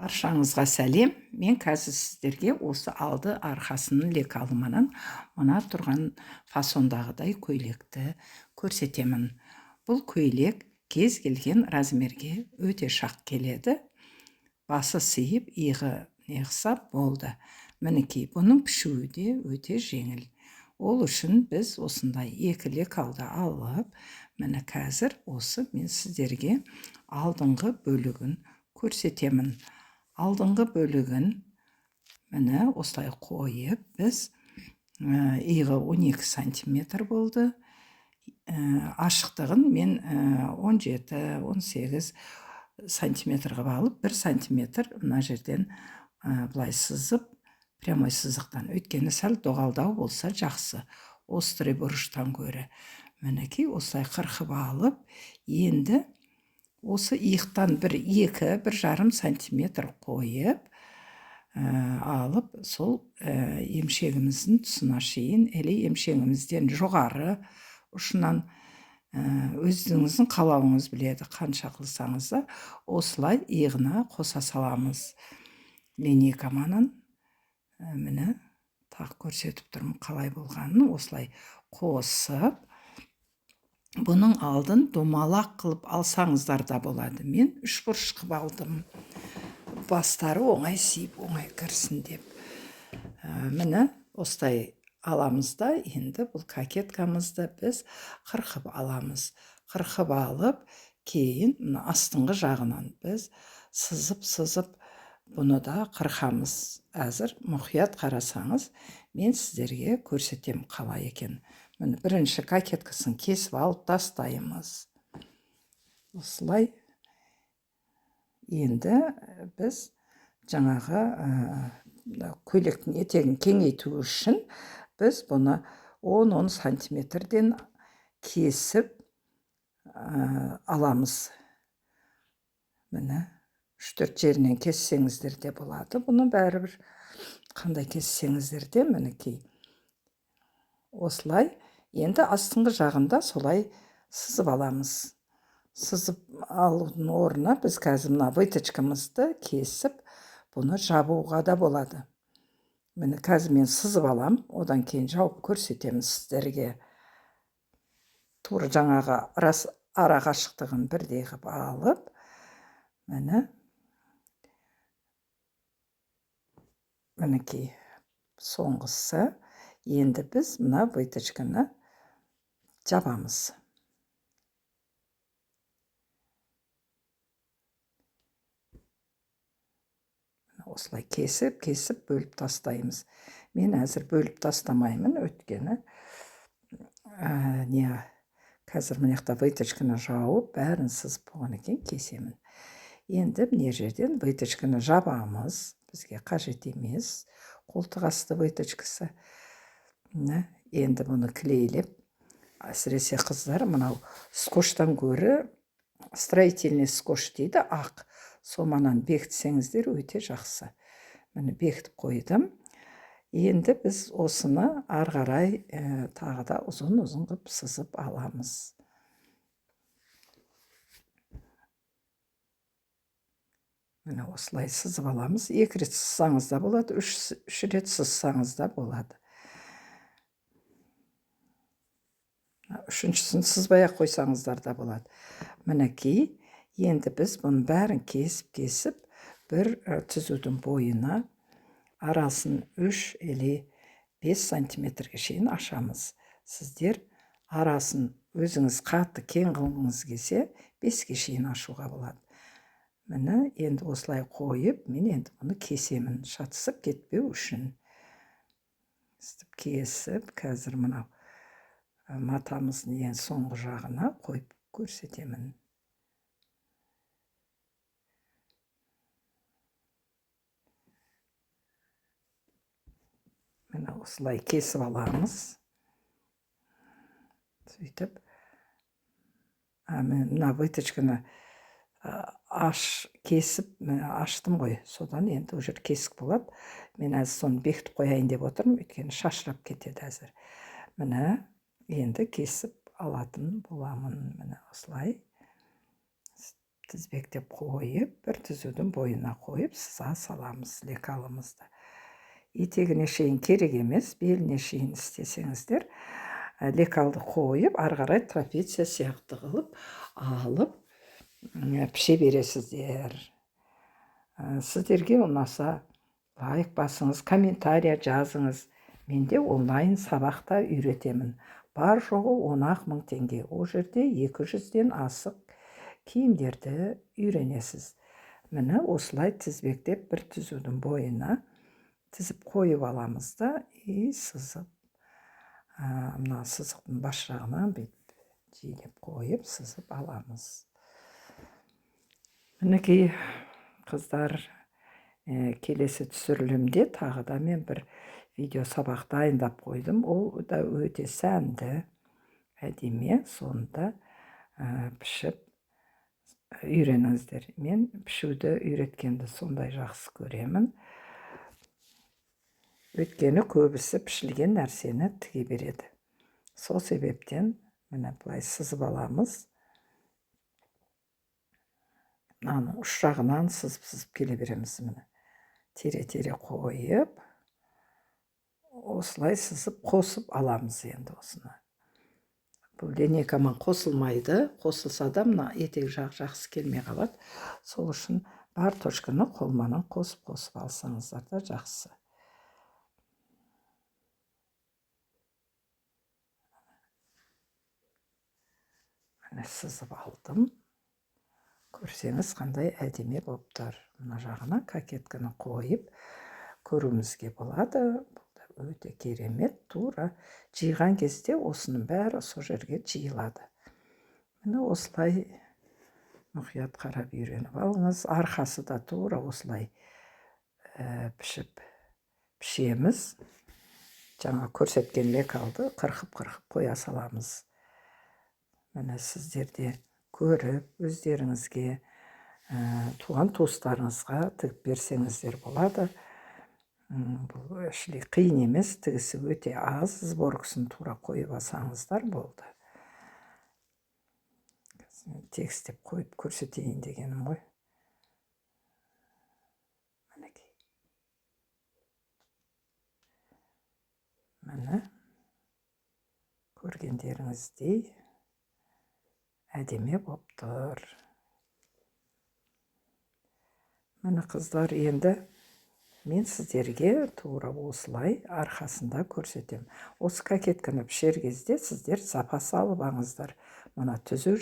Баршаңызға сәлем. Мен қазір сіздерге осы алды арқасының лекалымынан мына тұрған фасондағыдай көйлекті көрсетемін. Бұл көйлек кез келген размерге өте шақ келеді. Басы сыйып, иығы неғса болды. Мінекей, бұның пішуі де өте жеңіл. Ол үшін біз осындай екі лекалды алып, міне қазір осы мен сіздерге алдыңғы бөлігін көрсетемін. Алдыңғы бөлігін міне осылай қойып, біз иығы 12 сантиметр болды. Ашықтығын мен 17-18 сантиметр қылып алып, 1 сантиметр мына жерден былай сызып, прямой сызықтан. Өйткені сәл доғалдау болса жақсы, острый бұрыштан көрі. Мінекей осылай қырқып алып, енді осы иықтан 1-1,5 сантиметр қойып алып, сол емшегіміздің тұсына шейін, әлі емшегімізден жоғары ұшынан өздеріңіздің қалауыңыз біледі, қанша қылсаңыз да, осылай иығына қоса саламыз. Линейкаманын міне тақ көрсетіп тұрмын қалай болғанын. Осылай қосып, бұның алдын домалақ қылып алсаңыздар да болады. Мен 3 бұрыш қылып алдым. Бастары оңай сиіп, оңай кірсін деп. Міне осылай аламыз да, енді бұл кокеткамызды біз қырқып аламыз. Қырқып алып, кейін астыңғы жағынан біз сызып, бұны да қырқамыз. Әзір мұқият қарасаңыз, мен сіздерге көрсетем қалай екен. Міне бірінші кокеткасын кесіп алып тастаймыз. Осылай. Енді біз жаңағы көйлектің етегін кеңейту үшін біз бұны 10-10 сантиметрден кесіп аламыз. Міне 3-4 жерінен кессеңіздер де болады. Бұны бәрібір қандай кессеңіздер де, мінекей. Осылай. Енді астыңғы жағында солай сызып аламыз. Сызып алудың орнына біз қазір мына выточкамызды кесіп, бұны жабуға да болады. Міне қазір мен сызып алам, одан кейін жауып көрсетеміз сіздерге. Тура жаңағы ара қашықтығын бірдей қылып алып, міне мінекей соңғысы. Енді біз мына выточканы жабамыз. Осылай кесіп, бөліп тастаймыз. Мен әзір бөліп тастамаймын, өткені қазір мынақта выточканы жауып, бәрін сызып болған екен кесемін. Енді мына жерден выточканы жабамыз. Бізге қажет емес. Қолтық асты выточкасы. Енді бұны клейлеп, әсіресе қыздар мынау скотчтан көрі строительный скотч дейді, ақ. Соманан бекітсеңіздер өте жақсы. Мені бекітіп қойдым. Енді біз осыны арғарай тағы да ұзын қып сызып аламыз. Мені осылай сызып аламыз. 2 рет сызсаңыз да болады, 3 рет сызсаңыз да болады. 3-шісін сызбай қойсаңыздар да болады. Мінекей. Енді біз бұның бәрін кесіп, бір түзудің бойына арасын 3 или 5 сантиметрге шейін ашамыз. Сіздер арасын өзіңіз қатты кең қылғыңыз келсе, 5-ге шейін ашуға болады. Міне енді осылай қойып, мен енді бұны кесемін, шатысып кетпеу үшін. Кесіп, қазір мынау матамыздың ең соңғы жағына қойып көрсетемін. Міне осылай кесіп аламыз. Сөйтіп, мына выточканы кесіп, аштым ғой, содан енді уже кесік болады. Мен әзір соны бекітіп қояйын деп отырмын, өйткені шашырап кетеді әзір. Міне енді кесіп алатын боламын. Міне осылай. тізбектеп қойып, бір түзудің бойына қойып сыза саламыз лекалымызды. Етегіне шейін керек емес, беліне шейін істесеңіздер, лекалды қойып, ары қарай трапеция сияқты қылып алып піше бересіздер. Сіздерге ұнаса лайк басыңыз, комментария жазыңыз. Менде онлайн сабақта үйретемін. Бар жоғы 10 мың теңге. Ол жерде 200-ден асық киімдерді үйренесіз. Міне осылай тізбектеп бір түзудің бойына тізіп қойып аламыз да, сызып, мына сызықтың бас жағынан жиілеп қойып сызып аламыз. Мінекей қыздар, келесі түсірілімде тағы да мен бір видео сабақ дайындап қойдым. Ол да өте сәнді, әдемі, сонда пішіп үйреніңіздер. Мен пішуді үйреткенді сондай жақсы көремін. Өйткені көбісі пішілген нәрсені тіге береді. Сол себептен міне былай сызып аламыз. Мынаның ұш жағынан сызып келе береміз. Міне тере-тере қойып, осылай сызып қосып аламыз енді осыны. Бұл денекамен қосылмайды, қосылса да мына етек жақ жақсы келмей қалады. Сол үшін бар точканы қолманың қосып алсаңыздар да жақсы. Міне сызып алдым. Көрсеңіз қандай әдемі болып тұр. Мына жағына кокетканы қойып көруімізге болады. Өте керемет, тура жиған кезде осының бәрі сол жерге жиылады. Міне осылай мұқият қарап үйреніп алыңыз. Арқасы да тура осылай пішеміз. Жаңа көрсеткен лекалды қырқып қоя саламыз. Міне сіздерде көріп, өздеріңізге, туған туыстарыңызға тігіп берсеңіздер болады. Бұл қиын емес, тігісі өте аз, сборкасын тура қойып алсаңыздар болды. Текстеп қойып көрсетейін дегенім ғой. Міне көргендеріңіздей әдемі болып тұр. Міне қыздар, енді мен сіздерге тура осылай арқасында көрсетем. Осы кокетканы пішер кезде сіздер запас алып аңыздар. Мына түзу